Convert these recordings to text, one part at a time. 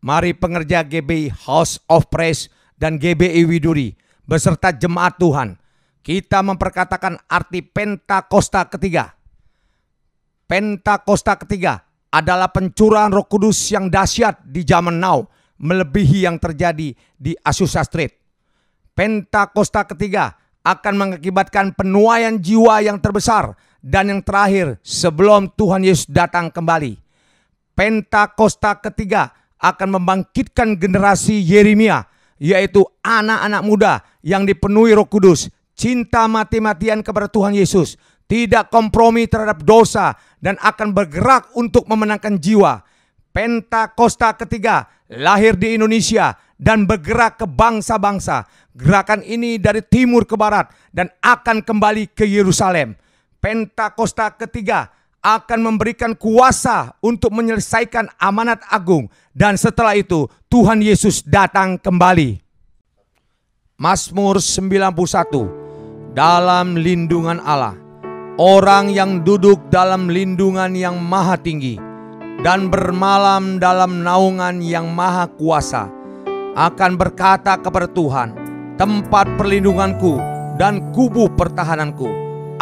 Mari pengerja GBI House of Praise dan GBI Widuri beserta jemaat Tuhan, kita memperkatakan arti Pentakosta ketiga. Pentakosta ketiga adalah pencurahan Roh Kudus yang dahsyat di zaman now, melebihi yang terjadi di Azusa Street. Pentakosta ketiga akan mengakibatkan penuaian jiwa yang terbesar dan yang terakhir sebelum Tuhan Yesus datang kembali. Pentakosta ketiga akan membangkitkan generasi Yeremia, yaitu anak-anak muda yang dipenuhi Roh Kudus, cinta mati-matian kepada Tuhan Yesus, tidak kompromi terhadap dosa, dan akan bergerak untuk memenangkan jiwa. Pentakosta ketiga lahir di Indonesia dan bergerak ke bangsa-bangsa. Gerakan ini dari timur ke barat dan akan kembali ke Yerusalem. Pentakosta ketiga akan memberikan kuasa untuk menyelesaikan amanat agung, dan setelah itu Tuhan Yesus datang kembali. Mazmur 91. Dalam lindungan Allah, orang yang duduk dalam lindungan yang maha tinggi dan bermalam dalam naungan yang maha kuasa akan berkata kepada Tuhan, tempat perlindunganku dan kubu pertahananku,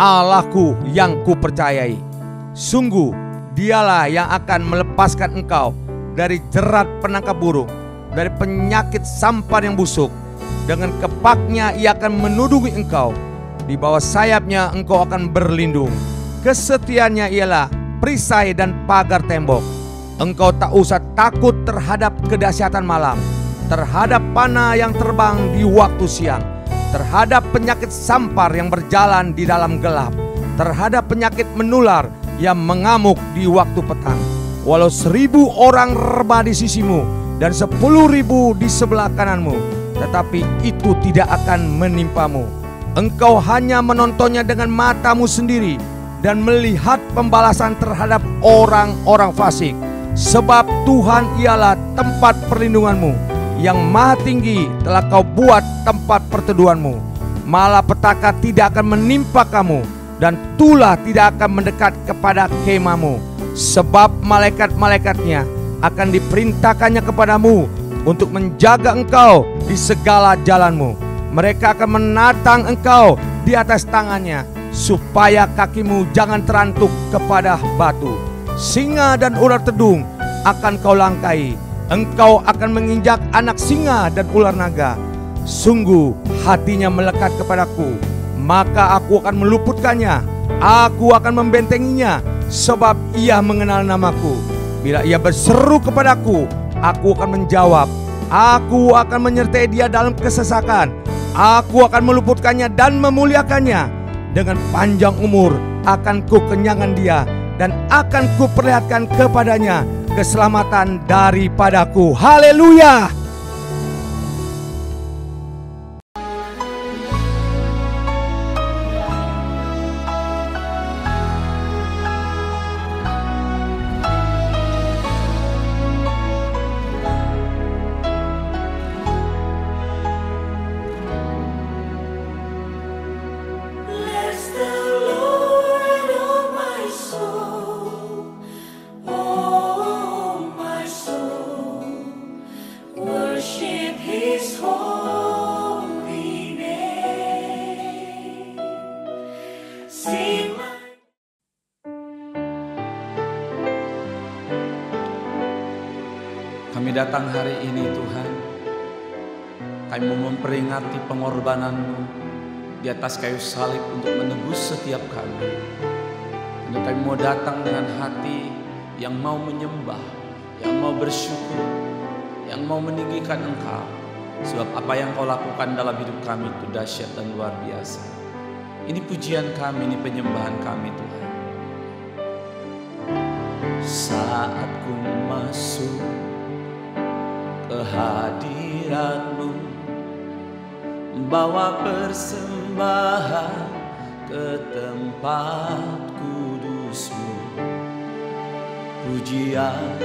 Allahku yang kupercayai. Sungguh dialah yang akan melepaskan engkau dari jerat penangkap burung, dari penyakit sampar yang busuk. Dengan kepaknya ia akan menudungi engkau, di bawah sayapnya engkau akan berlindung. Kesetiaannya ialah perisai dan pagar tembok. Engkau tak usah takut terhadap kedahsyatan malam, terhadap panah yang terbang di waktu siang, terhadap penyakit sampar yang berjalan di dalam gelap, terhadap penyakit menular yang mengamuk di waktu petang. Walau 1000 orang rebah di sisimu dan 10.000 di sebelah kananmu, tetapi itu tidak akan menimpamu. Engkau hanya menontonnya dengan matamu sendiri dan melihat pembalasan terhadap orang-orang fasik. Sebab Tuhan ialah tempat perlindunganmu, yang maha tinggi telah kau buat tempat perteduhanmu. Malapetaka tidak akan menimpa kamu, dan tulah tidak akan mendekat kepada kemahmu. Sebab malaikat-malaikatnya akan diperintahkannya kepadamu untuk menjaga engkau di segala jalanmu. Mereka akan menatang engkau di atas tangannya, supaya kakimu jangan terantuk kepada batu. Singa dan ular tedung akan kau langkai. Engkau akan menginjak anak singa dan ular naga. Sungguh hatinya melekat kepadaku, maka aku akan meluputkannya. Aku akan membentenginya, sebab ia mengenal namaku. Bila ia berseru kepadaku, aku akan menjawab. Aku akan menyertai dia dalam kesesakan. Aku akan meluputkannya dan memuliakannya. Dengan panjang umur akan kukenyangkan dia, dan akan kuperlihatkan kepadanya keselamatan daripadaku. Haleluya! Kami datang hari ini Tuhan, kami mau memperingati pengorbanan-Mu di atas kayu salib untuk menebus setiap kami. Dan kami mau datang dengan hati yang mau menyembah, yang mau bersyukur, yang mau meninggikan Engkau. Sebab apa yang Kau lakukan dalam hidup kami itu dahsyat dan luar biasa. Ini pujian kami, ini penyembahan kami Tuhan. Saat ku masuk ke hadirat-Mu, bawa persembahan ke tempat kudus-Mu. Pujian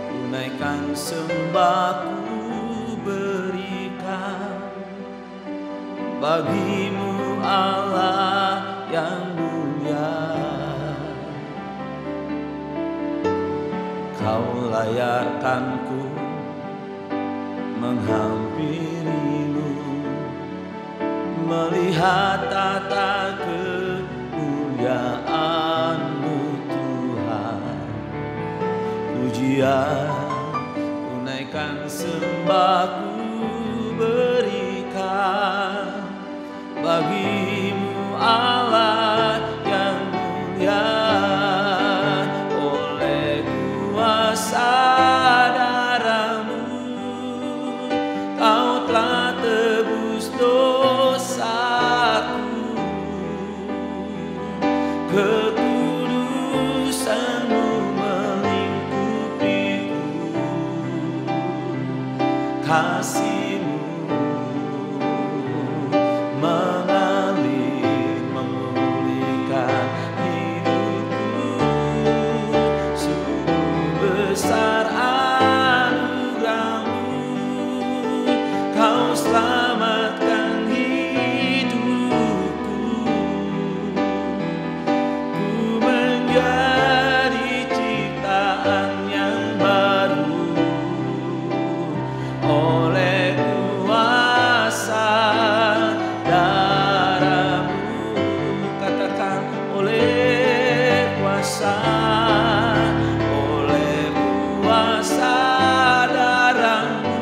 ku naikkan, sembahku berikan bagi-Mu Allah yang mulia. Kau layarkanku menghampirimu, melihat tata kemuliaan-Mu Tuhan. Pujian ku naikkan, sembahku berikan bagi-Mu Allah yang mulia. Oleh kuasa darah-Mu Kau telah tebus dosaku. Kekudusan-Mu melingkupiku, kasih-Mu mengalir memulihkan hidupku. Sungguh besar anugerah-Mu, Kau selamatkan hidupku. Ku menjadi ciptaan yang baru oleh kuasa darah-Mu. Katakan, oleh kuasa darah-Mu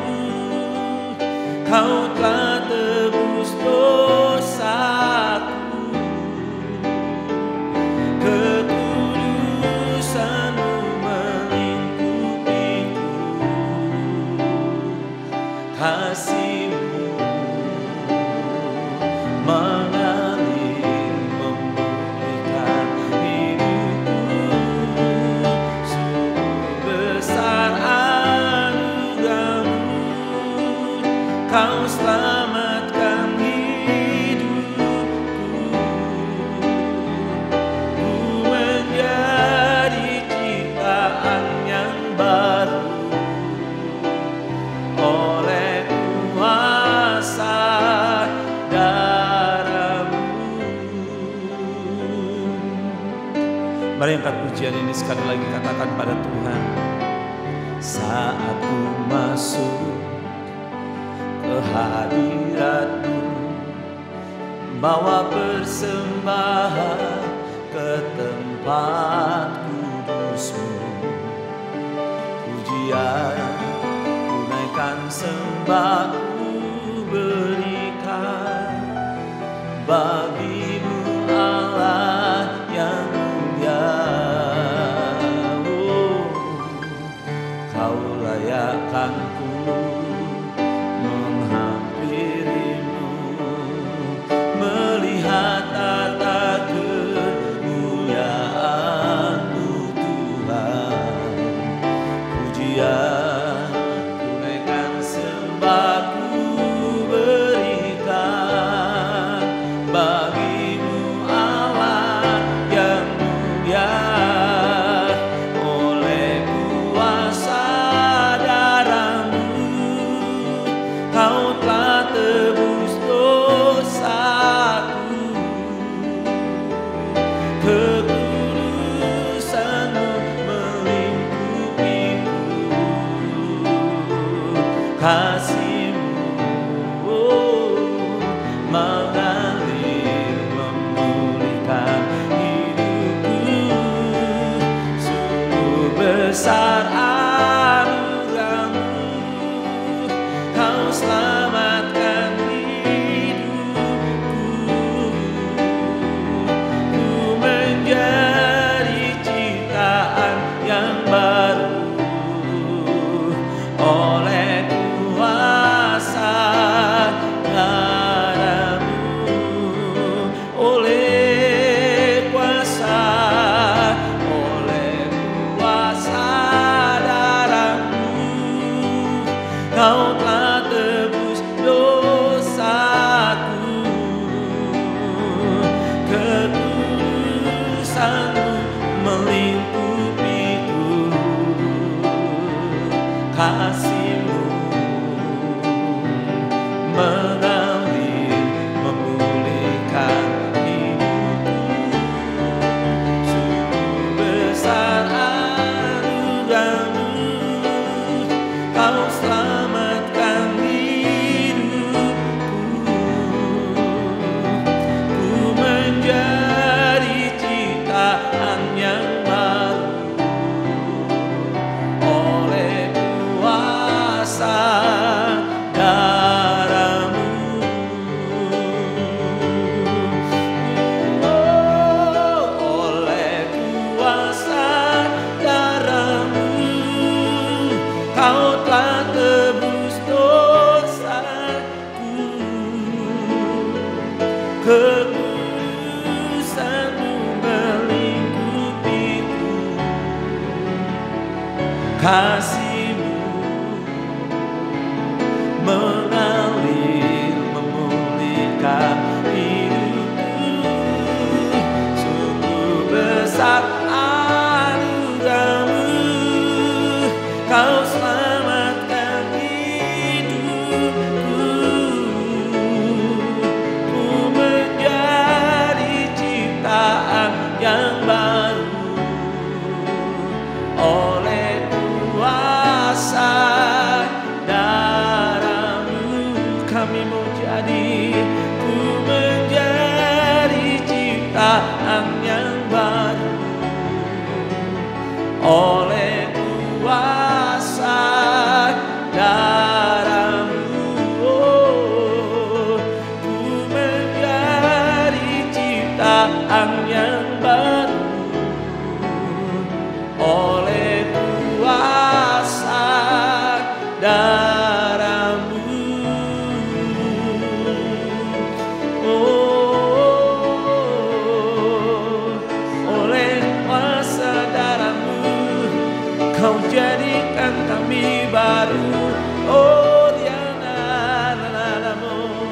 Kau telah tebus dosaku. Kekudusan-Mu melingkupiku, kasih-Mu mengalir memulihkan hidupku. Sungguh besar anugerah-Mu, Kau selamatkan hidupku. Ku menjadi ciptaan yang baru oleh kuasa darah-Mu. Mari angkat pujian ini sekali lagi, katakan pada Tuhan. Saat ku masuk ke hadirat-Mu, bawa persembahan ke tempat kudus-Mu. Pujian ku naikkan, sembahku berikan bagi-Mu Allah yang mulia. Oh, Kau layakkanku menghampirimu, melihat tata kemuliaan-Mu Tuhan. Pujian ku naikkan, sembahku berikan bagi-Mu Allah yang mulia. Oleh kuasa darah-Mu Kau telah tebus dosaku. Kekudusan-Mu melingkupiku, kasih-Mu mengalir memulihkan hidupku. Sungguh besar anugerah-Mu, Kau selamatkan hidupku. Ku menjadi ciptaan yang baru oleh kuasa darah-Mu. Oleh kuasa darah-Mu Kau telah tebus dosaku. Kekudusan-Mu melingkupiku, kasih-Mu mengalir memulihkan hidupku. Sungguh besar anugerah-Mu, Kau selamatkan Kau telah tebus dosaku, kekudusan-Mu melingkupiku, kasih-Mu mengalir memulihkan hidupku. Sungguh besar anugerah-Mu, Kau selamatkan hidupku. Ku menjadi ciptaan yang baru oleh kuasa darah-Mu. Kami mau jadi, ku menjadi ciptaan yang baru oleh kuasa darah-Mu. Oh, ku menjadi ciptaan yang baru oleh kuasa darah-Mu. Oh, oleh kuasa darah-Mu, Kau jadikan kami baru. Oh, Riana Namo,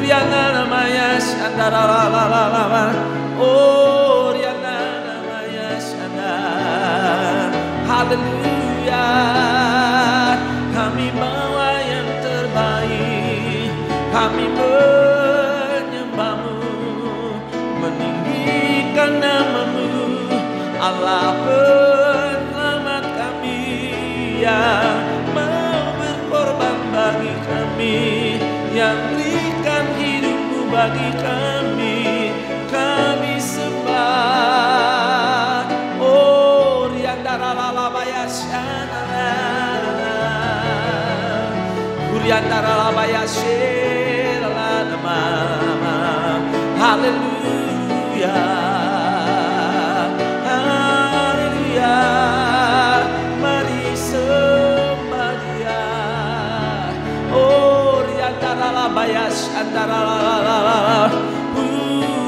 Riana Namaya Shandara la la la la. Oh, Riana Namaya Shandara. Haleluya. Kami bawa yang terbaik, kami menyembah-Mu, meninggikan nama-Mu, Allah penyelamat kami yang mau berkorban bagi kami, yang berikan hidup-Mu bagi kami. Kami sembah. Oh, Riandara lalabaya syanara, Riandara lalabaya syerala nama. Haleluya. Mari sembah Dia. Oh, Riandara labaya shandara la la la,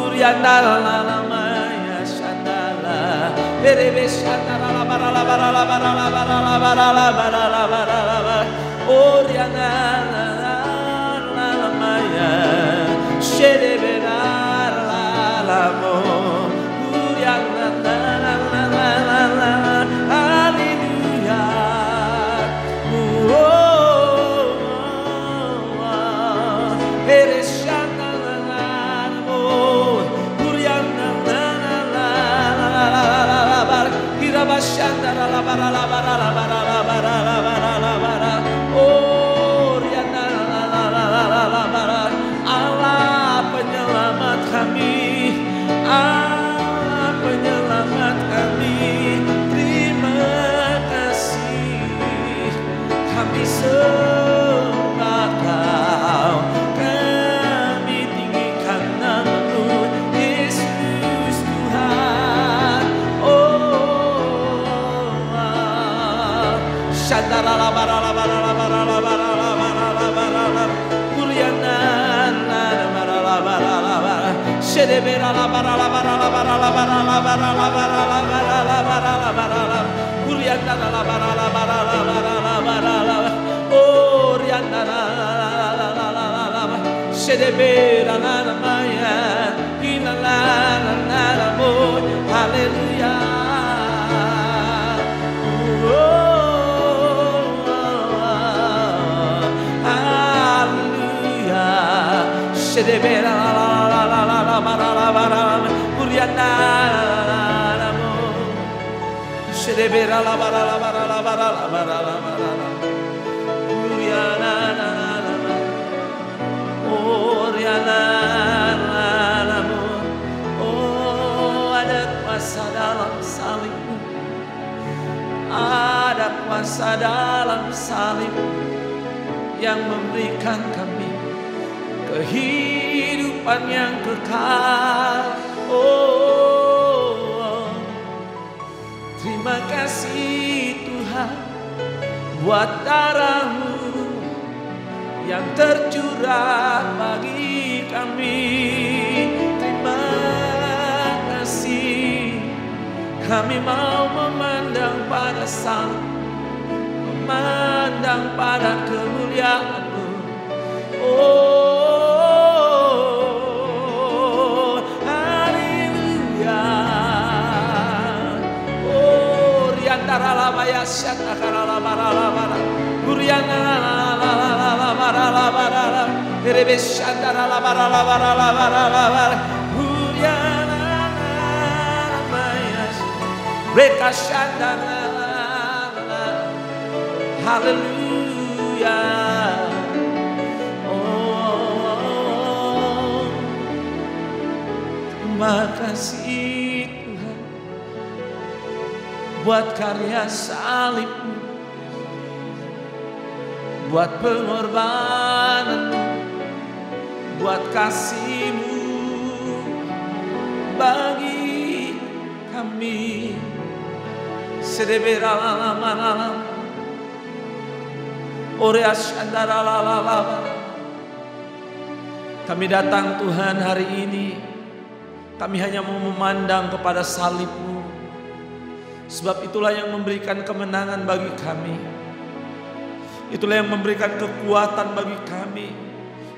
Riandara la la maya shandara, berebe shandara la bara la bara la bara la bara la bara la bara la bara la. Oh, Riandara la la maya sherebe la la mo, Riandara la la la la. Haleluya. Allah penyelamat kami, Allah penyelamat kami. Terima kasih, kami sembah Kau, kami tinggikan nama-Mu, Yesus Tuhan. Oh, Shandara la bara la bara la bara la bara la bara la bara la, Kuriana la bara la bara la bara, Shedebera la bara la bara la bara la bara la bara la bara la bara la bara la bara la, Kuriana la bara la bara la bara la bara la. Oh, Riana la la la la la, Shedebera la la maya, Ina la la la la mo. Haleluya. Shedebera la la la la la la bara la bara la, Kuriana la mo. Shedebera la bara la bara la bara la bara la bara la, Kuriana la la la. Oh, Riana la mo. Oh, ada kuasa dalam salib-Mu, ada kuasa dalam salib yang memberikan kami kehidupan yang kekal. Oh, terima kasih Tuhan, buat darah-Mu yang tercurah bagi kami. Terima kasih, kami mau memandang pada salib, memandang pada kemuliaan-Mu. Oh, haleluya. Oh, riantara labaya syatakara labara Guriana la Erebeshandara labara Guriana mayas Rekashandara. Haleluya. Oh, terima kasih Tuhan buat karya salib-Mu, buat pengorbanan-Mu, buat kasih-Mu bagi kami. Sedeberalam kami datang Tuhan hari ini, kami hanya mau memandang kepada salib-Mu, sebab itulah yang memberikan kemenangan bagi kami. Itulah yang memberikan kekuatan bagi kami.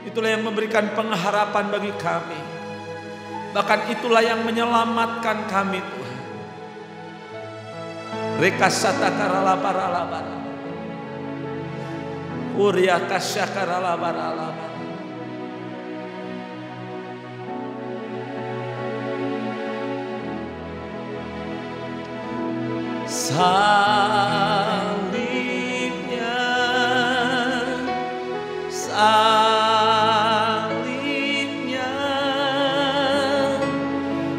Itulah yang memberikan pengharapan bagi kami. Bahkan itulah yang menyelamatkan kami Tuhan. Rekasatakaralabaralabara. Uriakasyakaralabaralabara. Salibnya, salibnya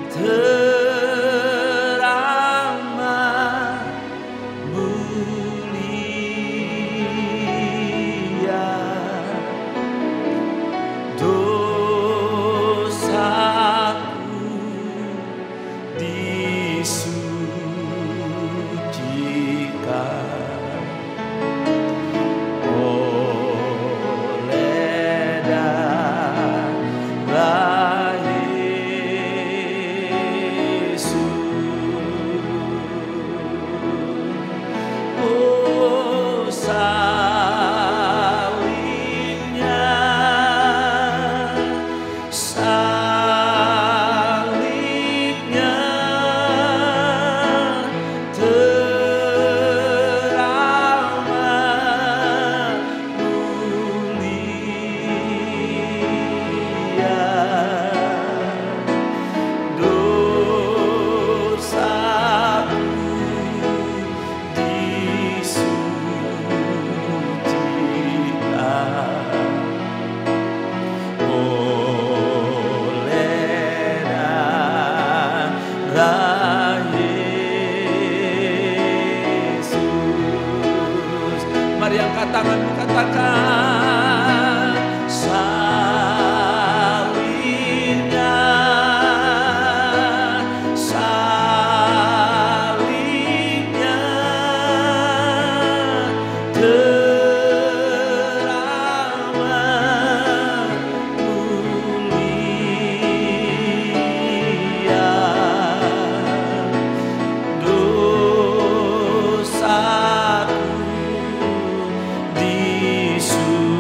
teramat mulia, dosaku disucikan oleh darah Yesus. Oh, salibnya, salibnya teramat mulia, dosaku disucikan oleh darah Yesus. Mari angkat tanganmu, katakan salibnya, salibnya teramat mulia, dosaku disucikan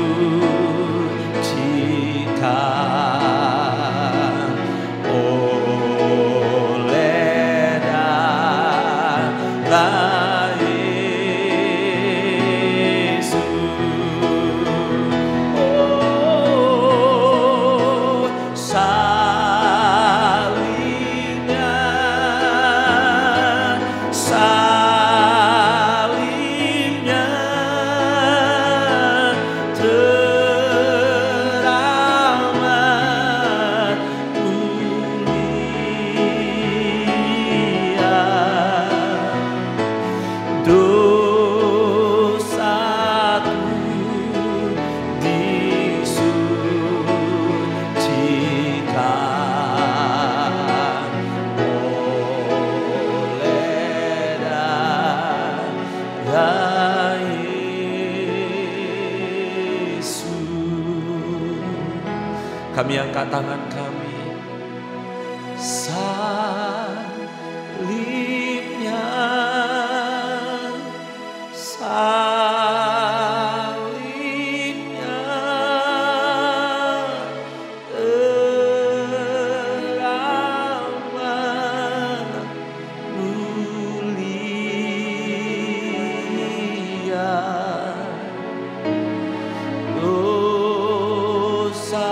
Kami angkat tangan kami. Salibnya, salibnya teramat mulia. Dosaku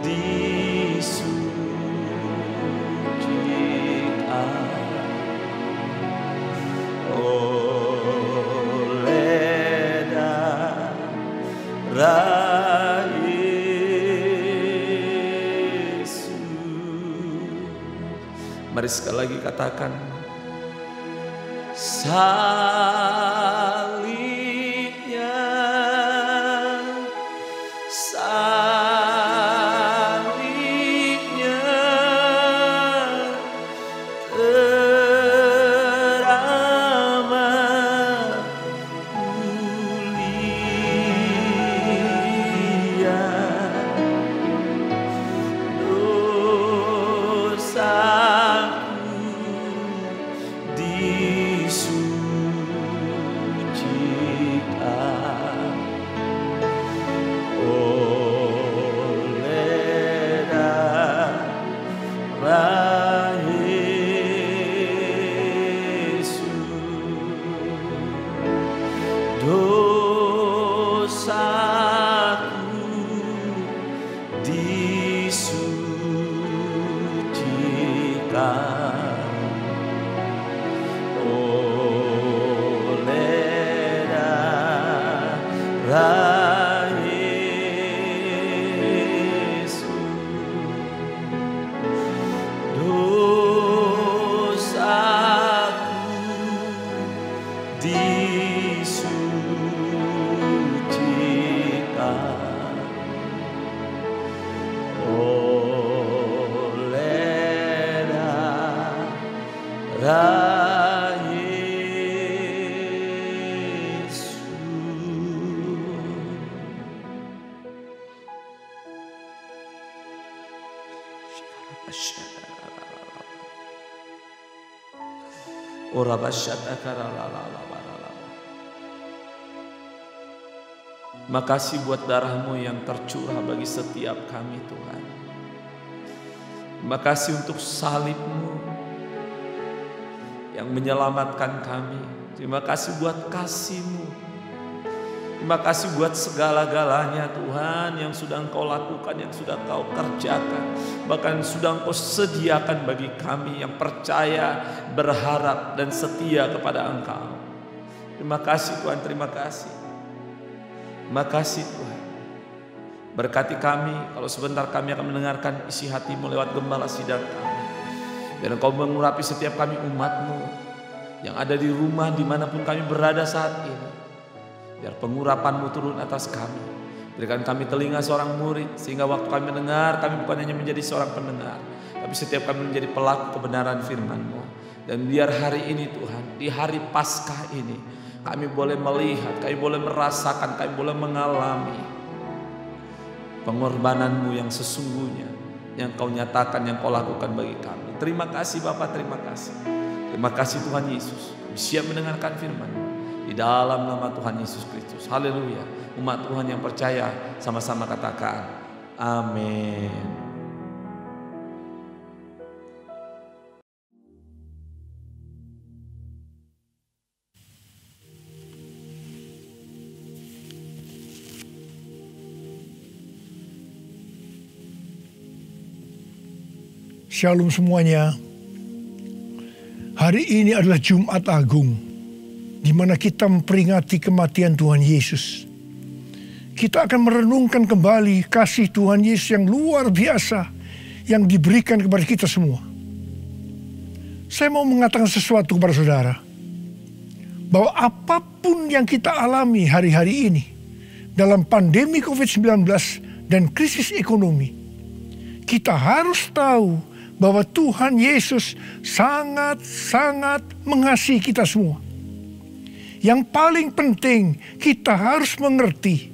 disucikan oleh darah Yesus. Mari sekali lagi katakan, salibnya, salibnya teramat mulia. Dosaku disucikan oleh darah Yesus. Dosaku disucikan oleh darah Yesus. Dosaku disucikan oleh darah Yesus. Ora basyata karalala. Makasih buat darah-Mu yang tercurah bagi setiap kami Tuhan. Makasih untuk salib-Mu yang menyelamatkan kami. Terima kasih buat kasih-Mu. Terima kasih buat segala-galanya Tuhan yang sudah Engkau lakukan, yang sudah Engkau kerjakan. Bahkan sudah Engkau sediakan bagi kami yang percaya, berharap dan setia kepada Engkau. Terima kasih Tuhan, terima kasih. Terima kasih Tuhan. Berkati kami, kalau sebentar kami akan mendengarkan isi hati-Mu lewat gembala sidang kami. Dan Engkau mengurapi setiap kami umat-Mu yang ada di rumah dimanapun kami berada saat ini. Biar pengurapan-Mu turun atas kami. Berikan kami telinga seorang murid, sehingga waktu kami mendengar, kami bukan hanya menjadi seorang pendengar, tapi setiap kami menjadi pelaku kebenaran firman-Mu. Dan biar hari ini Tuhan, di hari Paskah ini, kami boleh melihat, kami boleh merasakan, kami boleh mengalami pengorbanan-Mu yang sesungguhnya, yang Kau nyatakan, yang Kau lakukan bagi kami. Terima kasih Bapa, terima kasih. Terima kasih Tuhan Yesus. Kami siap mendengarkan firman-Mu di dalam nama Tuhan Yesus Kristus. Haleluya. Umat Tuhan yang percaya sama-sama katakan amin. Shalom semuanya. Hari ini adalah Jumat Agung, di mana kita memperingati kematian Tuhan Yesus. Kita akan merenungkan kembali kasih Tuhan Yesus yang luar biasa yang diberikan kepada kita semua. Saya mau mengatakan sesuatu kepada saudara, bahwa apapun yang kita alami hari-hari ini dalam pandemi COVID-19 dan krisis ekonomi, kita harus tahu bahwa Tuhan Yesus sangat-sangat mengasihi kita semua. Yang paling penting, kita harus mengerti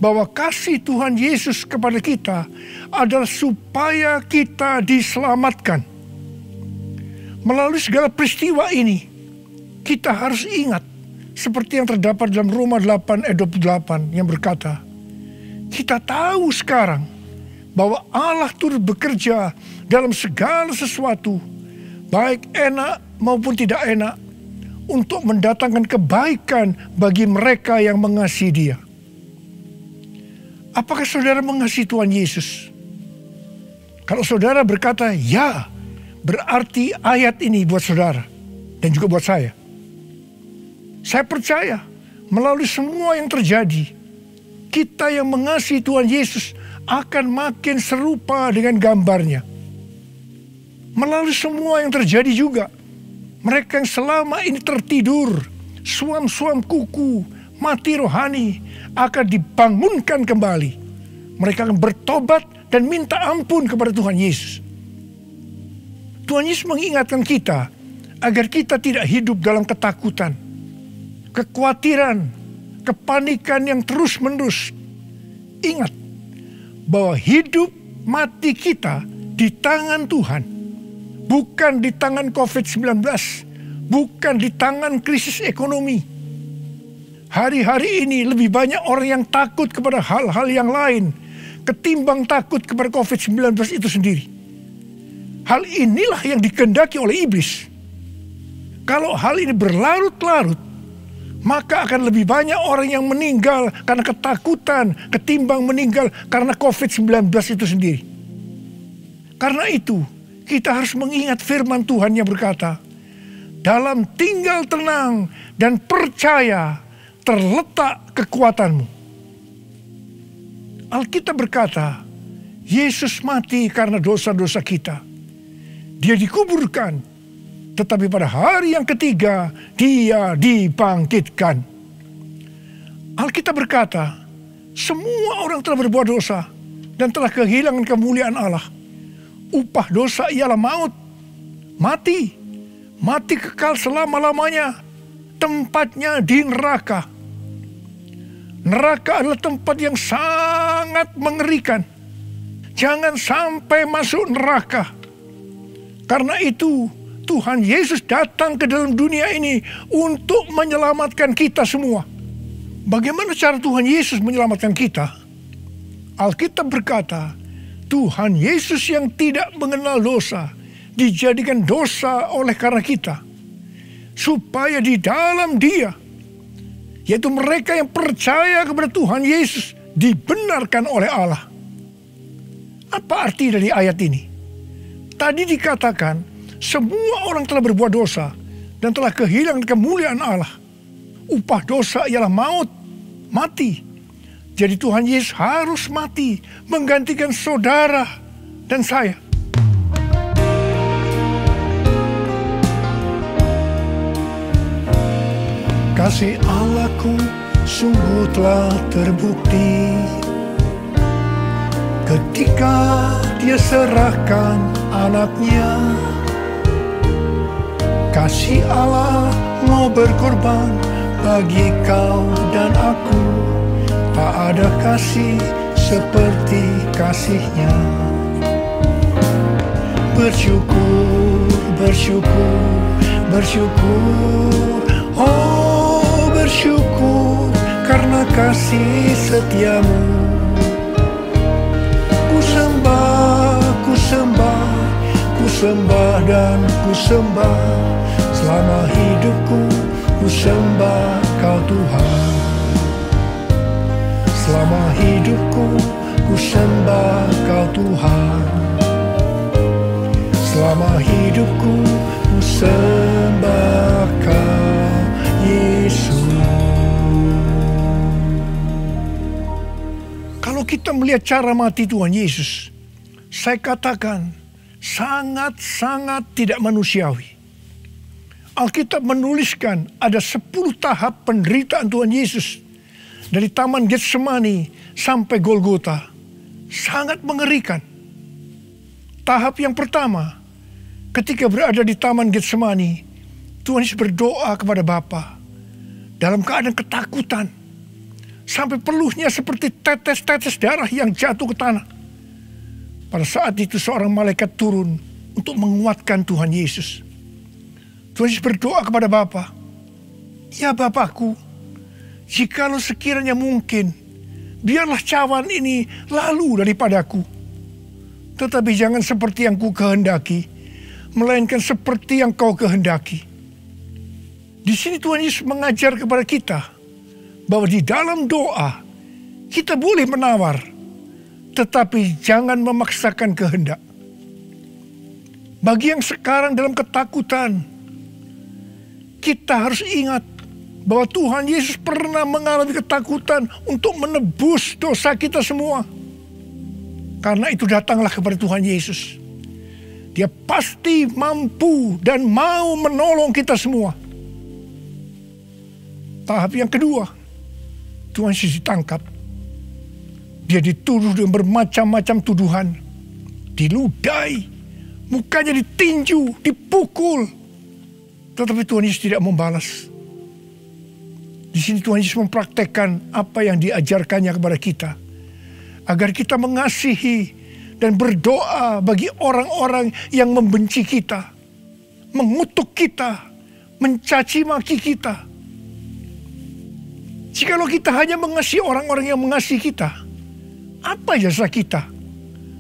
bahwa kasih Tuhan Yesus kepada kita adalah supaya kita diselamatkan. Melalui segala peristiwa ini, kita harus ingat seperti yang terdapat dalam Roma 8 ayat 28 yang berkata, kita tahu sekarang bahwa Allah turut bekerja dalam segala sesuatu, baik enak maupun tidak enak, untuk mendatangkan kebaikan bagi mereka yang mengasihi Dia. Apakah saudara mengasihi Tuhan Yesus? Kalau saudara berkata ya, berarti ayat ini buat saudara dan juga buat saya. Saya percaya melalui semua yang terjadi, kita yang mengasihi Tuhan Yesus akan makin serupa dengan gambarnya. Melalui semua yang terjadi juga, mereka yang selama ini tertidur, suam-suam kuku, mati rohani, akan dibangunkan kembali. Mereka akan bertobat dan minta ampun kepada Tuhan Yesus. Tuhan Yesus mengingatkan kita agar kita tidak hidup dalam ketakutan, kekhawatiran, kepanikan yang terus-menerus. Ingat bahwa hidup mati kita di tangan Tuhan, bukan di tangan COVID-19, bukan di tangan krisis ekonomi. Hari-hari ini lebih banyak orang yang takut kepada hal-hal yang lain ketimbang takut kepada COVID-19 itu sendiri. Hal inilah yang dikehendaki oleh iblis. Kalau hal ini berlarut-larut, maka akan lebih banyak orang yang meninggal karena ketakutan ketimbang meninggal karena COVID-19 itu sendiri. Karena itu, kita harus mengingat firman Tuhan yang berkata, dalam tinggal tenang dan percaya terletak kekuatanmu. Alkitab berkata, Yesus mati karena dosa-dosa kita. Dia dikuburkan, tetapi pada hari yang ketiga, Dia dibangkitkan. Alkitab berkata, semua orang telah berbuat dosa dan telah kehilangan kemuliaan Allah. Upah dosa ialah maut, mati kekal selama-lamanya, tempatnya di neraka. Neraka adalah tempat yang sangat mengerikan. Jangan sampai masuk neraka. Karena itu Tuhan Yesus datang ke dalam dunia ini untuk menyelamatkan kita semua. Bagaimana cara Tuhan Yesus menyelamatkan kita? Alkitab berkata, Tuhan Yesus yang tidak mengenal dosa dijadikan dosa oleh karena kita, supaya di dalam Dia, yaitu mereka yang percaya kepada Tuhan Yesus, dibenarkan oleh Allah. Apa arti dari ayat ini? Tadi dikatakan semua orang telah berbuat dosa dan telah kehilangan kemuliaan Allah. Upah dosa ialah maut, mati. Jadi Tuhan Yesus harus mati menggantikan saudara dan saya. Kasih Allahku sungguh telah terbukti ketika Dia serahkan anaknya. Kasih Allah mau berkorban bagi kau dan aku. Tak ada kasih seperti kasih-Nya. Bersyukur, bersyukur, bersyukur. Oh, bersyukur karena kasih setiamu. Ku sembah, ku sembah, ku sembah dan ku sembah. Selama hidupku ku sembah kau Tuhan. Selama hidupku ku sembah kau Tuhan. Selama hidupku ku sembah kau Yesus. Kalau kita melihat cara mati Tuhan Yesus, saya katakan sangat-sangat tidak manusiawi. Alkitab menuliskan ada 10 tahap penderitaan Tuhan Yesus. Dari Taman Getsemani sampai Golgota. Sangat mengerikan. Tahap yang pertama, ketika berada di Taman Getsemani, Tuhan Yesus berdoa kepada Bapa dalam keadaan ketakutan. sampai peluhnya seperti tetes-tetes darah yang jatuh ke tanah. Pada saat itu seorang malaikat turun untuk menguatkan Tuhan Yesus. Tuhan Yesus berdoa kepada Bapa, "Ya Bapakku, jikalau sekiranya mungkin, biarlah cawan ini lalu daripadaku. Tetapi jangan seperti yang ku kehendaki, melainkan seperti yang kau kehendaki." Di sini Tuhan Yesus mengajar kepada kita bahwa di dalam doa kita boleh menawar, tetapi jangan memaksakan kehendak. Bagi yang sekarang dalam ketakutan, kita harus ingat bahwa Tuhan Yesus pernah mengalami ketakutan untuk menebus dosa kita semua. Karena itu datanglah kepada Tuhan Yesus. Dia pasti mampu dan mau menolong kita semua. Tahap yang kedua, Tuhan Yesus ditangkap. Dia dituduh dengan bermacam-macam tuduhan. Diludahi, mukanya ditinju, dipukul. Tetapi Tuhan Yesus tidak membalas. Di sini Tuhan Yesus mempraktekkan apa yang diajarkannya kepada kita. Agar kita mengasihi dan berdoa bagi orang-orang yang membenci kita, mengutuk kita, mencaci maki kita. Jikalau kita hanya mengasihi orang-orang yang mengasihi kita, apa jasa kita?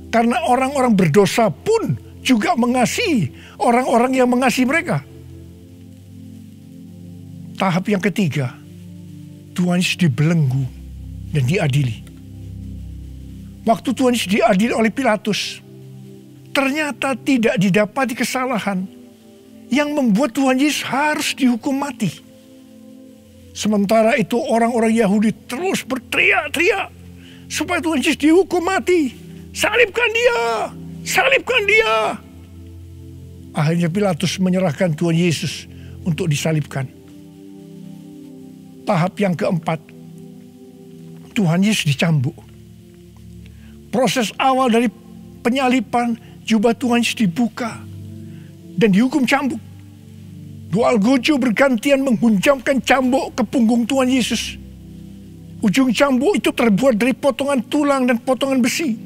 Karena orang-orang berdosa pun juga mengasihi orang-orang yang mengasihi mereka. Tahap yang ketiga, Tuhan Yesus dibelenggu dan diadili. Waktu Tuhan Yesus diadili oleh Pilatus, ternyata tidak didapati kesalahan yang membuat Tuhan Yesus harus dihukum mati. Sementara itu orang-orang Yahudi terus berteriak-teriak supaya Tuhan Yesus dihukum mati. Salibkan dia! Salibkan dia! Akhirnya Pilatus menyerahkan Tuhan Yesus untuk disalibkan. Tahap yang keempat, Tuhan Yesus dicambuk. Proses awal dari penyalipan, jubah Tuhan Yesus dibuka dan dihukum cambuk. Dua algojo bergantian menghunjamkan cambuk ke punggung Tuhan Yesus. Ujung cambuk itu terbuat dari potongan tulang dan potongan besi.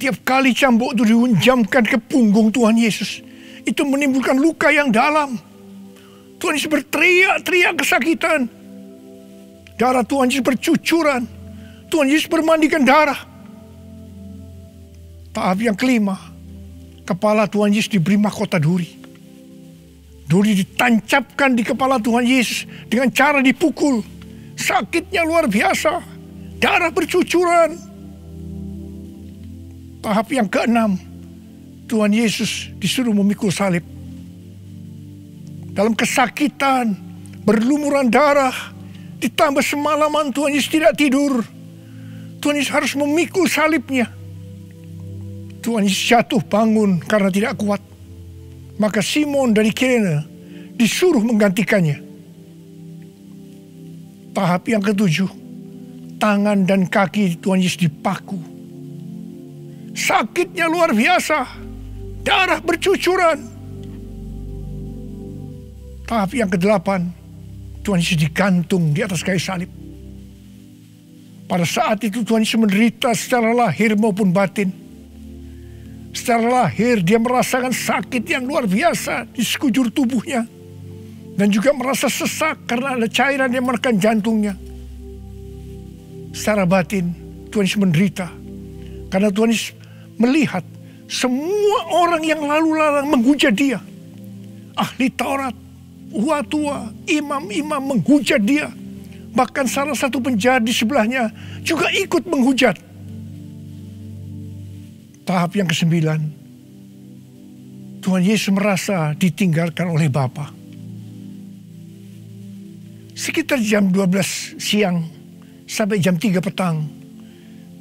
Tiap kali cambuk itu dihunjamkan ke punggung Tuhan Yesus, itu menimbulkan luka yang dalam. Tuhan Yesus berteriak-teriak kesakitan. Darah Tuhan Yesus bercucuran. Tuhan Yesus bermandikan darah. Tahap yang kelima, kepala Tuhan Yesus diberi mahkota duri. Duri ditancapkan di kepala Tuhan Yesus dengan cara dipukul. Sakitnya luar biasa. Darah bercucuran. Tahap yang keenam, Tuhan Yesus disuruh memikul salib. Dalam kesakitan, berlumuran darah, ditambah semalaman Tuhan Yesus tidak tidur. Tuhan Yesus harus memikul salibnya. Tuhan Yesus jatuh bangun karena tidak kuat. Maka Simon dari Kirene disuruh menggantikannya. Tahap yang ketujuh, tangan dan kaki Tuhan Yesus dipaku. Sakitnya luar biasa, darah bercucuran. Tahap yang kedelapan, Tuhan Yesus digantung di atas kayu salib. Pada saat itu Tuhan Yesus menderita secara lahir maupun batin. Secara lahir dia merasakan sakit yang luar biasa di sekujur tubuhnya. Dan juga merasa sesak karena ada cairan yang menekan jantungnya. Secara batin Tuhan Yesus menderita. Karena Tuhan Yesus melihat semua orang yang lalu lalang menghujat dia. Ahli Taurat, tua-tua, imam-imam menghujat dia. Bahkan salah satu penjahat di sebelahnya juga ikut menghujat. Tahap yang kesembilan, Tuhan Yesus merasa ditinggalkan oleh Bapa. Sekitar jam 12 siang sampai jam 3 petang,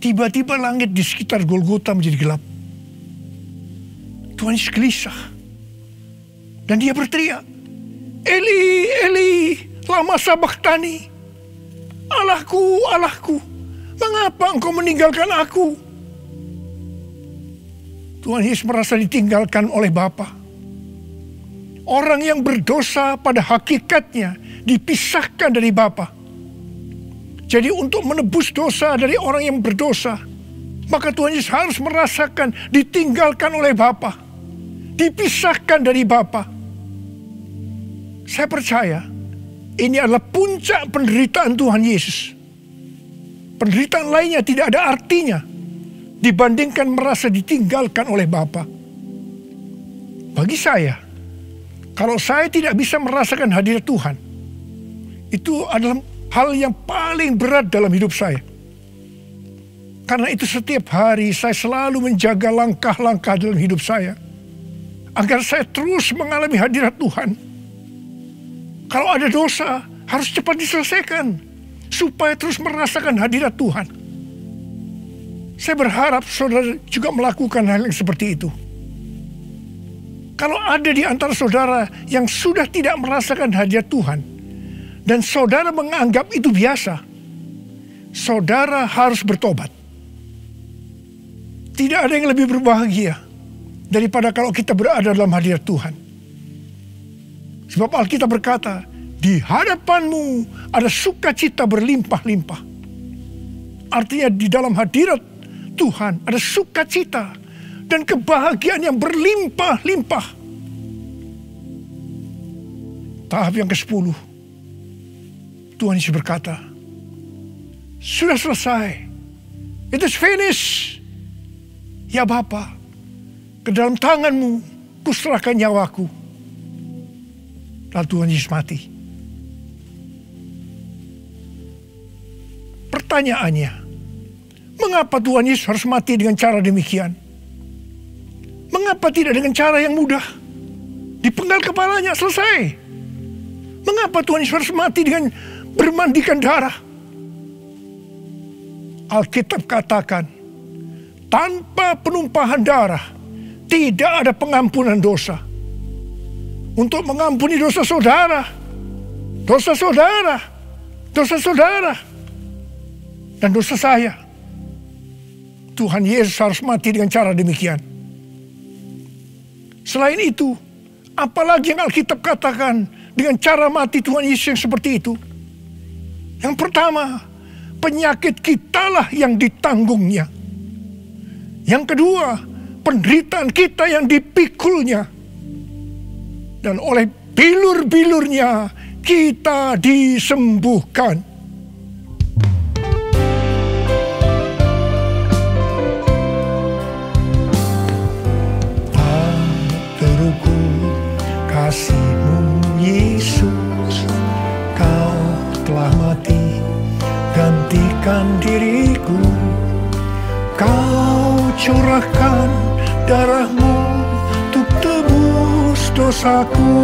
tiba-tiba langit di sekitar Golgota menjadi gelap. Tuhan Yesus gelisah. Dan dia berteriak, "Eli, Eli, lama sabachthani? Allahku, Allahku, mengapa engkau meninggalkan aku?" Tuhan Yesus merasa ditinggalkan oleh Bapa. Orang yang berdosa pada hakikatnya dipisahkan dari Bapa. Jadi untuk menebus dosa dari orang yang berdosa, maka Tuhan Yesus harus merasakan ditinggalkan oleh Bapa, dipisahkan dari Bapa. Saya percaya ini adalah puncak penderitaan Tuhan Yesus. Penderitaan lainnya tidak ada artinya dibandingkan merasa ditinggalkan oleh Bapa. Bagi saya, kalau saya tidak bisa merasakan hadirat Tuhan, itu adalah hal yang paling berat dalam hidup saya. Karena itu setiap hari saya selalu menjaga langkah-langkah dalam hidup saya, agar saya terus mengalami hadirat Tuhan. Kalau ada dosa, harus cepat diselesaikan, supaya terus merasakan hadirat Tuhan. Saya berharap saudara juga melakukan hal yang seperti itu. Kalau ada di antara saudara yang sudah tidak merasakan hadirat Tuhan, dan saudara menganggap itu biasa, saudara harus bertobat. Tidak ada yang lebih berbahagia daripada kalau kita berada dalam hadirat Tuhan. Sebab Alkitab berkata, di hadapanmu ada sukacita berlimpah-limpah. Artinya di dalam hadirat Tuhan ada sukacita dan kebahagiaan yang berlimpah-limpah. Tahap yang ke-10, Tuhan Yesus berkata, sudah selesai. It is finished. Ya Bapa, ke dalam tanganmu kuserahkan nyawaku. Lalu Tuhan Yesus mati. Pertanyaannya, mengapa Tuhan Yesus harus mati dengan cara demikian? Mengapa tidak dengan cara yang mudah? Dipenggal kepalanya, selesai. Mengapa Tuhan Yesus harus mati dengan bermandikan darah? Alkitab katakan, tanpa penumpahan darah tidak ada pengampunan dosa. Untuk mengampuni dosa saudara, dosa saudara, dosa saudara, dan dosa saya, Tuhan Yesus harus mati dengan cara demikian. Selain itu, apalagi yang Alkitab katakan dengan cara mati Tuhan Yesus yang seperti itu? Yang pertama, penyakit kitalah yang ditanggungnya. Yang kedua, penderitaan kita yang dipikulnya. Dan oleh bilur-bilurnya kita disembuhkan. Kasih-Mu Yesus, Kau telah mati gantikan diriku. Kau curahkan darah-Mu untuk tebus dosaku.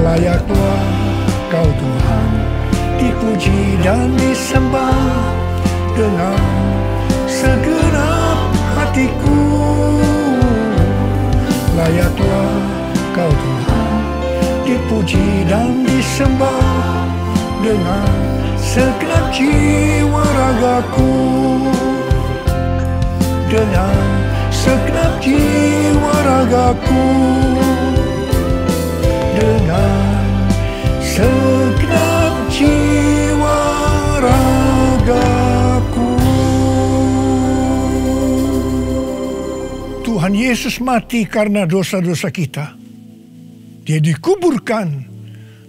Layaklah Kau Tuhan dipuji dan disembah dengan segenap hatiku. Layaklah Kau Tuhan dipuji dan disembah dengan segenap jiwa ragaku. Dengan segenap jiwa ragaku. Dengan segenap jiwa ragaku. Tuhan Yesus mati karena dosa-dosa kita. Dia dikuburkan,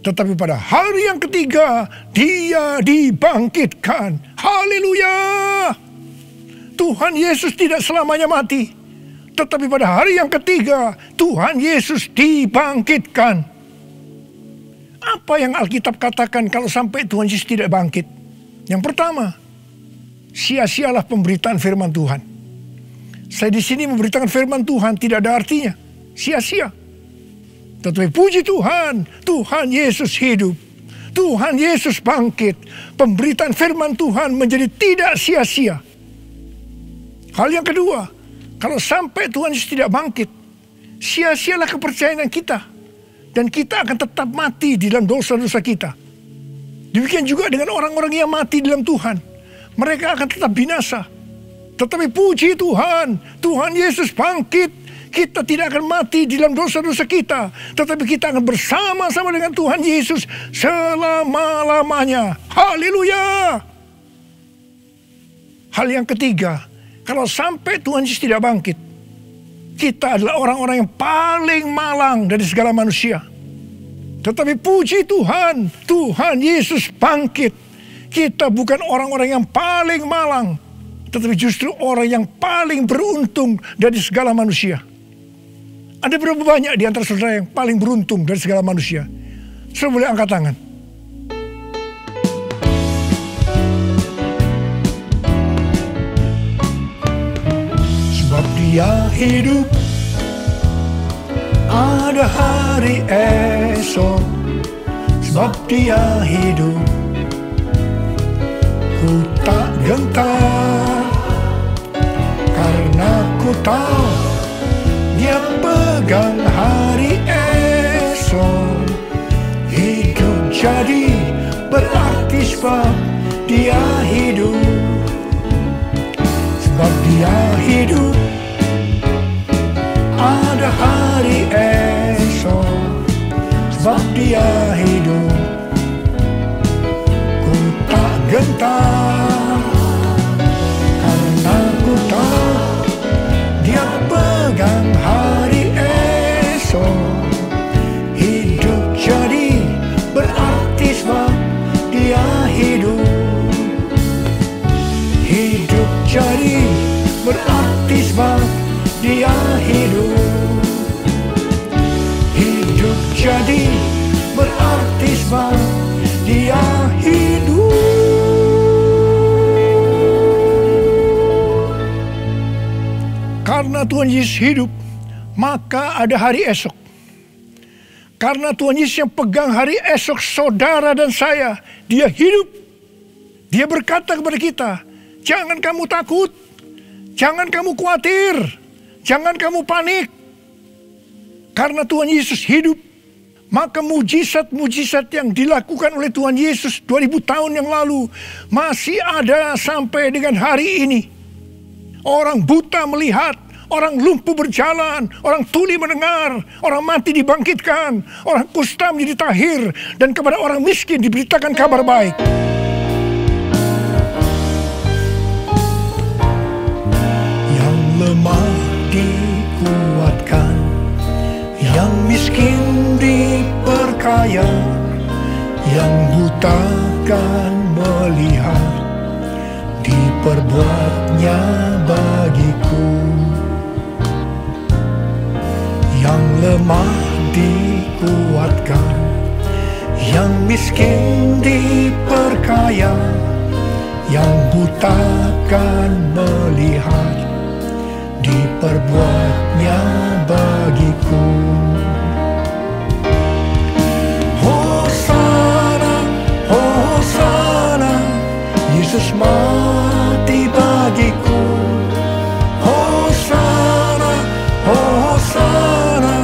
tetapi pada hari yang ketiga Dia dibangkitkan. Haleluya! Tuhan Yesus tidak selamanya mati, tetapi pada hari yang ketiga Tuhan Yesus dibangkitkan. Apa yang Alkitab katakan kalau sampai Tuhan Yesus tidak bangkit? Yang pertama, sia-sialah pemberitaan firman Tuhan. Saya di sini memberitakan firman Tuhan tidak ada artinya, sia-sia. Tetapi puji Tuhan, Tuhan Yesus hidup. Tuhan Yesus bangkit. Pemberitaan firman Tuhan menjadi tidak sia-sia. Hal yang kedua, kalau sampai Tuhan Yesus tidak bangkit, sia-sialah kepercayaan kita. Dan kita akan tetap mati di dalam dosa-dosa kita. Demikian juga dengan orang-orang yang mati dalam Tuhan. Mereka akan tetap binasa. Tetapi puji Tuhan, Tuhan Yesus bangkit. Kita tidak akan mati di dalam dosa-dosa kita, tetapi kita akan bersama-sama dengan Tuhan Yesus selama-lamanya. Haleluya! Hal yang ketiga, kalau sampai Tuhan Yesus tidak bangkit, kita adalah orang-orang yang paling malang dari segala manusia. Tetapi puji Tuhan, Tuhan Yesus bangkit. Kita bukan orang-orang yang paling malang, tetapi justru orang yang paling beruntung dari segala manusia. Ada berapa banyak di antara saudara yang paling beruntung dari segala manusia? Saudara boleh angkat tangan. Sebab Dia hidup, ada hari esok. Sebab Dia hidup, ku tak gentar, karena ku tahu Dia pegang hari esok. Hidup jadi berarti sebab Dia hidup. Sebab Dia hidup, ada hari esok. Sebab Dia hidup, ku tak gentar, karena ku tahu Dia pegang hari esok. Hidup jadi berarti sebab Dia hidup. Hidup jadi berarti sebab Dia hidup. Hidup jadi berarti sebab Dia hidup. Karena Tuhan Yesus hidup, maka ada hari esok. Karena Tuhan Yesus yang pegang hari esok saudara dan saya, Dia hidup. Dia berkata kepada kita, jangan kamu takut, jangan kamu khawatir, jangan kamu panik. Karena Tuhan Yesus hidup, maka mujizat-mujizat yang dilakukan oleh Tuhan Yesus 2000 tahun yang lalu masih ada sampai dengan hari ini. Orang buta melihat, orang lumpuh berjalan, orang tuli mendengar, orang mati dibangkitkan, orang kusta menjadi tahir, dan kepada orang miskin diberitakan kabar baik. Yang lemah dikuatkan, yang miskin diperkaya, yang buta kan melihat, diperbuatnya bagiku. Yang lemah dikuatkan, yang miskin diperkaya, yang buta kan melihat, diperbuatnya bagiku. Hosana, Hosana, Yesus mati bagiku. Hosana, Hosana,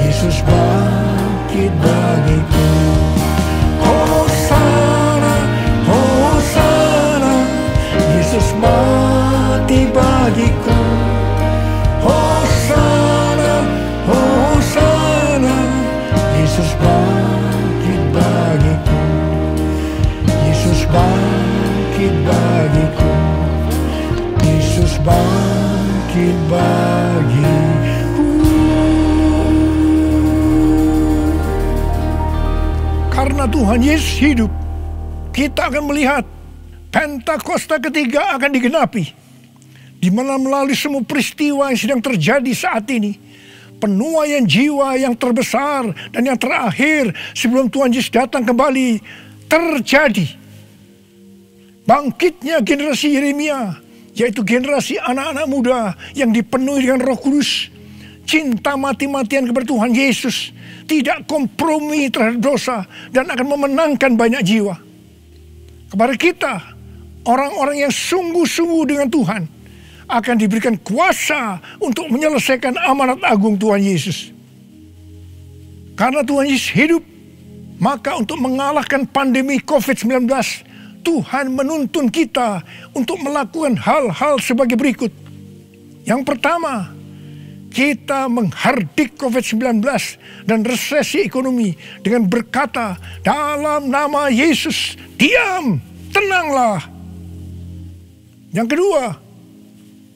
Yesus bangkit bagiku. Hosana, Hosana, Yesus mati bagiku. Hosana, Hosana, Yesus bangkit bagiku. Yesus bangkit bagiku. Yesus bangkit bagiku. Karena Tuhan Yesus hidup, kita akan melihat Pentakosta ketiga akan digenapi, di mana melalui semua peristiwa yang sedang terjadi saat ini, penuaian jiwa yang terbesar dan yang terakhir sebelum Tuhan Yesus datang kembali terjadi. Bangkitnya generasi Yeremia, yaitu generasi anak-anak muda yang dipenuhi dengan Roh Kudus, cinta mati-matian kepada Tuhan Yesus, tidak kompromi terhadap dosa, dan akan memenangkan banyak jiwa. Kepada kita, orang-orang yang sungguh-sungguh dengan Tuhan, akan diberikan kuasa untuk menyelesaikan amanat agung Tuhan Yesus. Karena Tuhan Yesus hidup, maka untuk mengalahkan pandemi COVID-19, Tuhan menuntun kita untuk melakukan hal-hal sebagai berikut. Yang pertama, kita menghardik COVID-19 dan resesi ekonomi dengan berkata, dalam nama Yesus, diam, tenanglah. Yang kedua,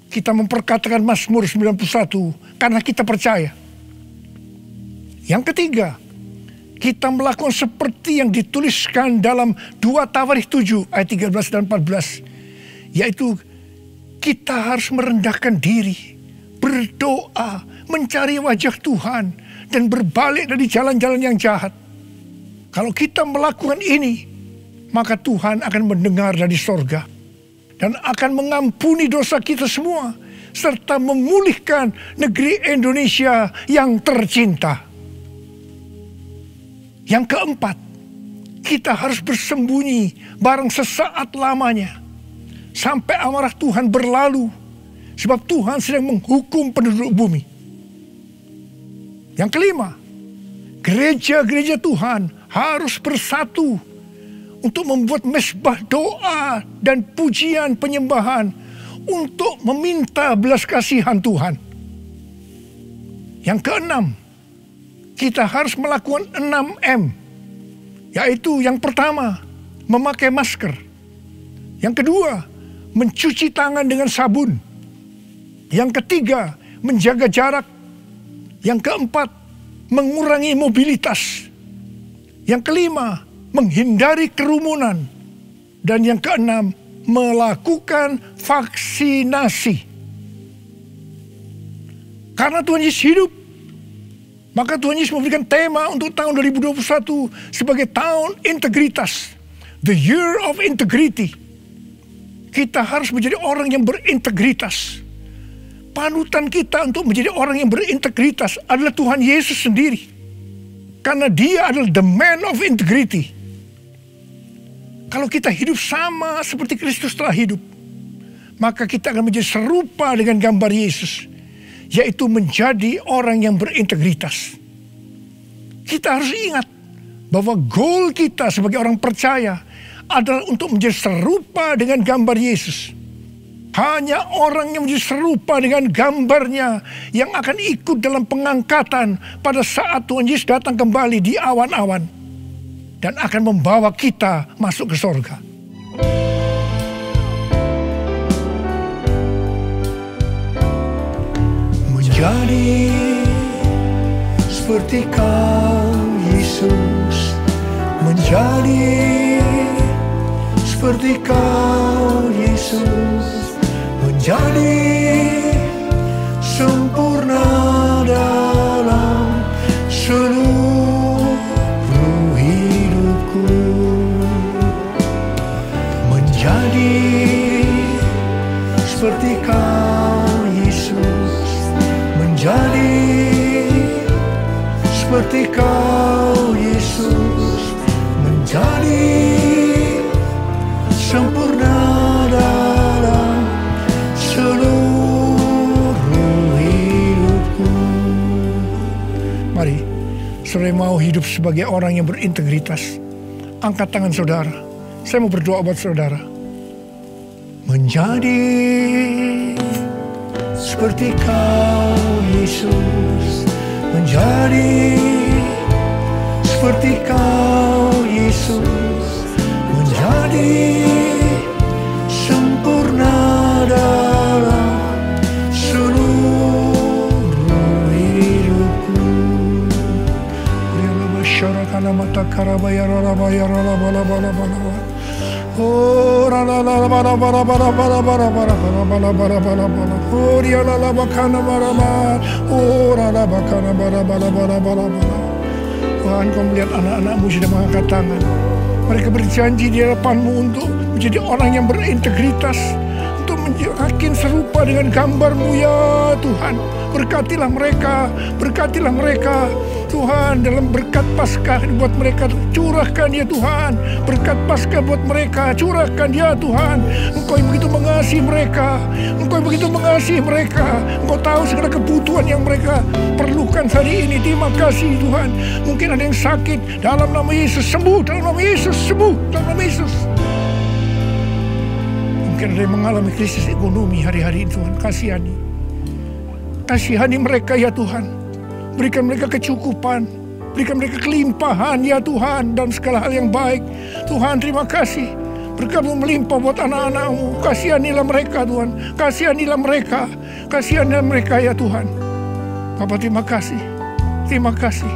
kita memperkatakan Mazmur 91 karena kita percaya. Yang ketiga, kita melakukan seperti yang dituliskan dalam 2 Tawarikh 7 ayat 13 dan 14. Yaitu kita harus merendahkan diri, berdoa, mencari wajah Tuhan, dan berbalik dari jalan-jalan yang jahat. Kalau kita melakukan ini, maka Tuhan akan mendengar dari sorga dan akan mengampuni dosa kita semua, serta memulihkan negeri Indonesia yang tercinta. Yang keempat, kita harus bersembunyi barang sesaat lamanya sampai amarah Tuhan berlalu, sebab Tuhan sedang menghukum penduduk bumi. Yang kelima, gereja-gereja Tuhan harus bersatu untuk membuat mezbah doa dan pujian penyembahan untuk meminta belas kasihan Tuhan. Yang keenam, kita harus melakukan 6M, yaitu yang pertama, memakai masker. Yang kedua, mencuci tangan dengan sabun. Yang ketiga, menjaga jarak. Yang keempat, mengurangi mobilitas. Yang kelima, menghindari kerumunan. Dan yang keenam, melakukan vaksinasi. Karena Tuhan Yesus hidup, maka Tuhan Yesus memberikan tema untuk tahun 2021 sebagai tahun integritas. The year of integrity. Kita harus menjadi orang yang berintegritas. Panutan kita untuk menjadi orang yang berintegritas adalah Tuhan Yesus sendiri. Karena dia adalah the man of integrity. Kalau kita hidup sama seperti Kristus telah hidup, maka kita akan menjadi serupa dengan gambar Yesus, yaitu menjadi orang yang berintegritas. Kita harus ingat bahwa goal kita sebagai orang percaya adalah untuk menjadi serupa dengan gambar Yesus. Hanya orang yang menjadi serupa dengan gambarnya yang akan ikut dalam pengangkatan pada saat Tuhan Yesus datang kembali di awan-awan dan akan membawa kita masuk ke sorga. Menjadi seperti Kau Yesus, menjadi seperti Kau Yesus, menjadi sempurna dalam seluruh hidupku, menjadi seperti Kau Yesus, menjadi seperti Kau Yesus, menjadi sempurna dalam seluruh hidupku. Mari, saudara mau hidup sebagai orang yang berintegritas, angkat tangan saudara. Saya mau berdoa buat saudara. Menjadi seperti Kau Yesus, menjadi seperti Kau Yesus, menjadi sempurna dalam seluruh hidupku. Masyarakat mata karabaya ralabaya ralabalabalabalabala. Oh ralabalabalabalabalabalabalabalabala. Oh rialalabakana barabala. Oh ralabakana barabalabalabalabalabala. Tuhan, Kau melihat anak-anak-Mu sudah mengangkat tangan. Mereka berjanji di hadapan-Mu untuk menjadi orang yang berintegritas, untuk makin serupa dengan gambar-Mu ya Tuhan. Berkatilah mereka, Tuhan, dalam berkat Paskah buat mereka, curahkan ya Tuhan. Berkat Paskah buat mereka, curahkan ya Tuhan. Engkau yang begitu mengasihi mereka, Engkau yang begitu mengasihi mereka. Engkau tahu segala kebutuhan yang mereka perlukan hari ini. Terima kasih Tuhan. Mungkin ada yang sakit, dalam nama Yesus sembuh, dalam nama Yesus sembuh, dalam nama Yesus. Mungkin ada yang mengalami krisis ekonomi hari-hari ini, Tuhan kasihani. Kasihani mereka ya Tuhan. Berikan mereka kecukupan, berikan mereka kelimpahan ya Tuhan, dan segala hal yang baik. Tuhan, terima kasih. Berkat-Mu melimpah buat anak-anak-Mu. Kasihanilah mereka Tuhan. Kasihanilah mereka. Kasihanilah mereka ya Tuhan. Bapa, terima kasih. Terima kasih.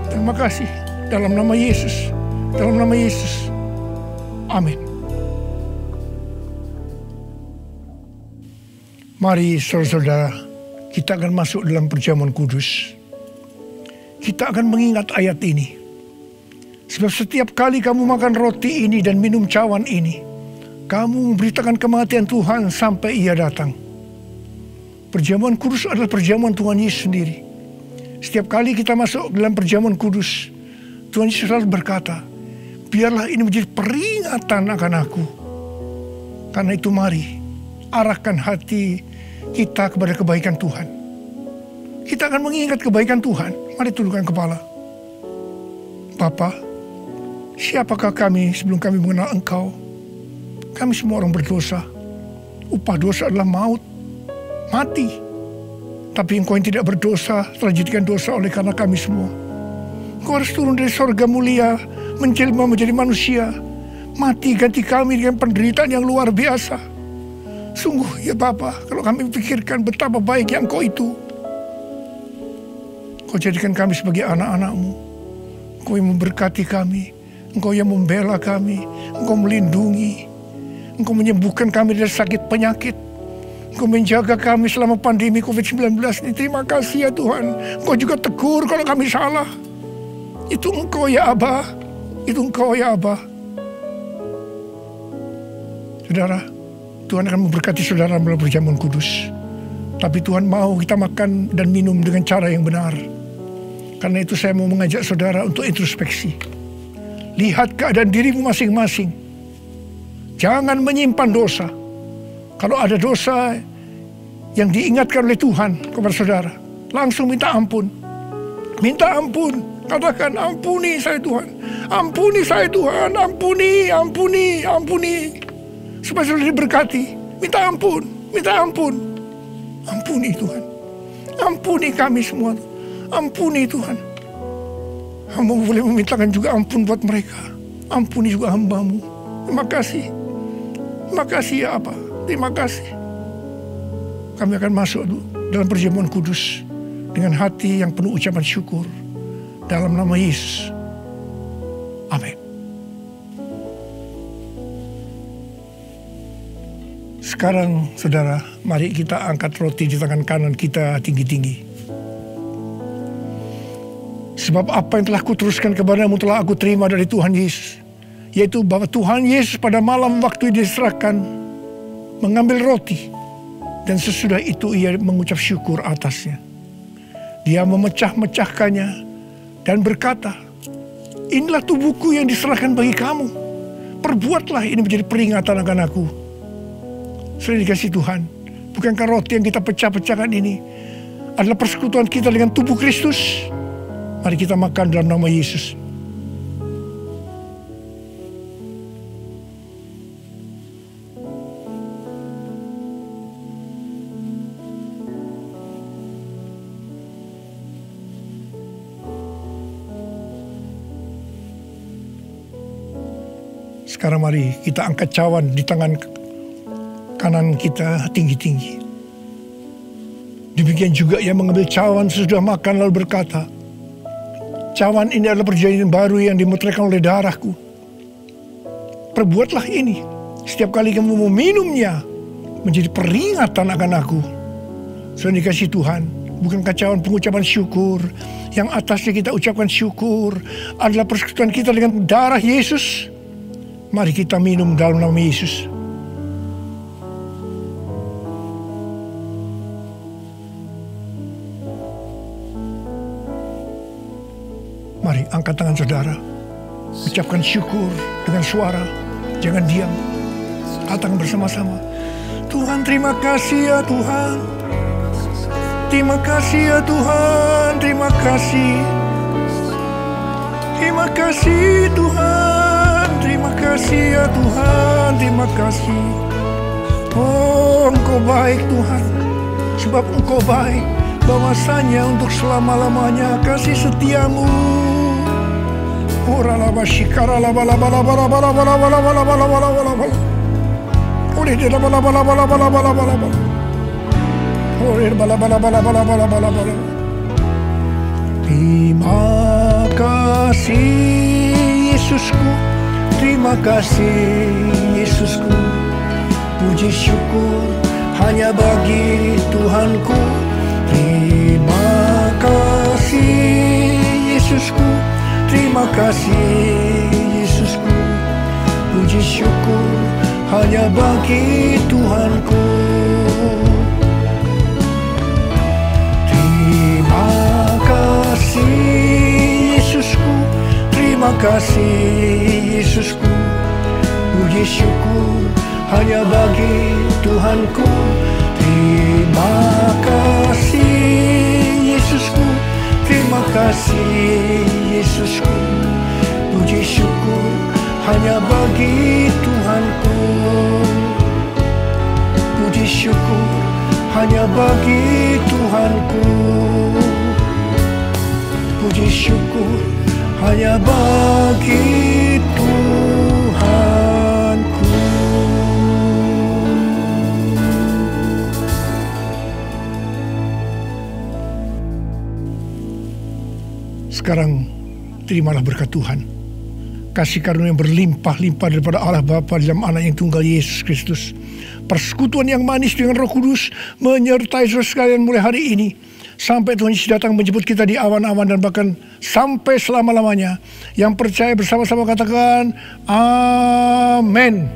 Terima kasih. Dalam nama Yesus. Dalam nama Yesus. Amin. Mari saudara-saudara, kita akan masuk dalam perjamuan kudus. Kita akan mengingat ayat ini. Sebab setiap kali kamu makan roti ini dan minum cawan ini, kamu memberitakan kematian Tuhan sampai Ia datang. Perjamuan kudus adalah perjamuan Tuhan Yesus sendiri. Setiap kali kita masuk dalam perjamuan kudus, Tuhan Yesus selalu berkata, biarlah ini menjadi peringatan akan aku. Karena itu mari, arahkan hati kita kepada kebaikan Tuhan. Kita akan mengingat kebaikan Tuhan. Mari tundukkan kepala. Bapa, siapakah kami sebelum kami mengenal Engkau? Kami semua orang berdosa. Upah dosa adalah maut, mati. Tapi Engkau yang tidak berdosa telah dijadikan dosa oleh karena kami semua. Engkau harus turun dari sorga mulia, menjelma menjadi manusia, mati ganti kami dengan penderitaan yang luar biasa. Sungguh ya Bapa, kalau kami pikirkan betapa baiknya Engkau itu. Engkau jadikan kami sebagai anak-anak-Mu. Engkau yang memberkati kami. Engkau yang membela kami. Engkau melindungi. Engkau menyembuhkan kami dari sakit penyakit. Engkau menjaga kami selama pandemi COVID-19 ini. Terima kasih ya Tuhan. Engkau juga tegur kalau kami salah. Itu Engkau ya Abah. Itu Engkau ya Abah. Saudara, Tuhan akan memberkati saudara melalui perjamuan kudus. Tapi Tuhan mau kita makan dan minum dengan cara yang benar. Karena itu saya mau mengajak saudara untuk introspeksi. Lihat keadaan dirimu masing-masing. Jangan menyimpan dosa. Kalau ada dosa yang diingatkan oleh Tuhan kepada saudara, langsung minta ampun. Minta ampun. Katakan, ampuni saya Tuhan. Ampuni saya Tuhan. Ampuni, ampuni, ampuni. Supaya saudara diberkati. Minta ampun. Minta ampun. Ampuni Tuhan. Ampuni kami semua. Ampuni Tuhan. Hamba boleh memintakan juga ampun buat mereka. Ampuni juga hamba-Mu. Terima kasih. Terima kasih ya Abah. Terima kasih. Kami akan masuk dalam perjamuan kudus dengan hati yang penuh ucapan syukur. Dalam nama Yesus. Amin. Sekarang saudara, mari kita angkat roti di tangan kanan kita tinggi-tinggi. Sebab apa yang telah kuteruskan kepadamu telah aku terima dari Tuhan Yesus. Yaitu bahwa Tuhan Yesus pada malam waktu diserahkan mengambil roti. Dan sesudah itu ia mengucap syukur atasnya. Dia memecah-mecahkannya dan berkata, inilah tubuhku yang diserahkan bagi kamu. Perbuatlah ini menjadi peringatan akan aku. Sudah dikasih Tuhan, bukankah roti yang kita pecah-pecahkan ini adalah persekutuan kita dengan tubuh Kristus? Mari kita makan dalam nama Yesus. Sekarang mari kita angkat cawan di tangan kanan kita tinggi-tinggi. Demikian juga ia mengambil cawan sesudah makan lalu berkata, cawan ini adalah perjanjian baru yang dimeteraikan oleh darahku. Perbuatlah ini setiap kali kamu meminumnya menjadi peringatan akan aku. Sudah dikasih Tuhan, bukankah cawan pengucapan syukur yang atasnya kita ucapkan syukur adalah persekutuan kita dengan darah Yesus? Mari kita minum dalam nama Yesus. Mari angkat tangan saudara. Ucapkan syukur dengan suara. Jangan diam. Katakan bersama-sama. Tuhan, terima kasih ya Tuhan. Terima kasih ya Tuhan. Terima kasih. Terima kasih Tuhan. Terima kasih ya Tuhan. Terima kasih. Oh, Engkau baik Tuhan. sebab Engkau baik, bahwasanya untuk selama-lamanya kasih setiamu. Ora laba shikara laba laba laba laba laba laba laba laba laba laba laba. Ore de laba laba laba laba laba laba laba. Ore laba laba laba laba laba laba laba. Terima kasih Yesusku, terima kasih Yesusku. Puji syukur hanya bagi Tuhanku. Terima kasih Yesusku, terima kasih Yesusku. Puji syukur hanya bagi Tuhanku. Terima kasih Yesusku, terima kasih Yesusku. Puji syukur hanya bagi Tuhanku. Terima kasih Yesusku, terima kasih Yesusku. Puji syukur hanya bagi Tuhanku. Puji syukur hanya bagi Tuhanku. Puji syukur hanya bagi Tuhanku. Sekarang terimalah berkat Tuhan, kasih karunia yang berlimpah-limpah daripada Allah Bapa dalam Anak yang tunggal Yesus Kristus, persekutuan yang manis dengan Roh Kudus menyertai saudara sekalian mulai hari ini sampai Tuhan Yesus datang menjemput kita di awan-awan dan bahkan sampai selama-lamanya. Yang percaya bersama-sama katakan amin.